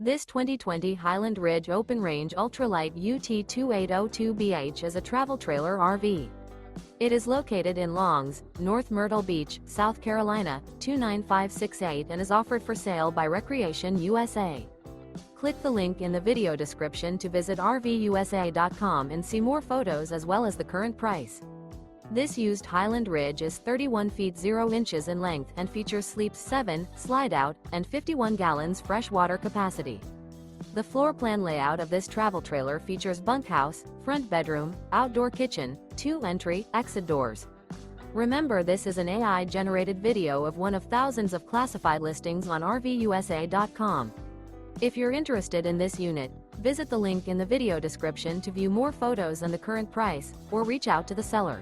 This 2020 Highland Ridge Open Range Ultralight UT2802BH is a travel trailer RV. It is located in Longs, North Myrtle Beach, South Carolina, 29568 and is offered for sale by Recreation USA. Click the link in the video description to visit RVUSA.com and see more photos as well as the current price. This used Highland Ridge is 31 feet 0 inches in length and features sleeps 7, Slideout, and 51 gallons fresh water capacity. The floor plan layout of this travel trailer features bunkhouse, front bedroom, outdoor kitchen, 2 entry/exit doors. Remember, this is an AI-generated video of one of thousands of classified listings on RVUSA.com. If you're interested in this unit, visit the link in the video description to view more photos and the current price, or reach out to the seller.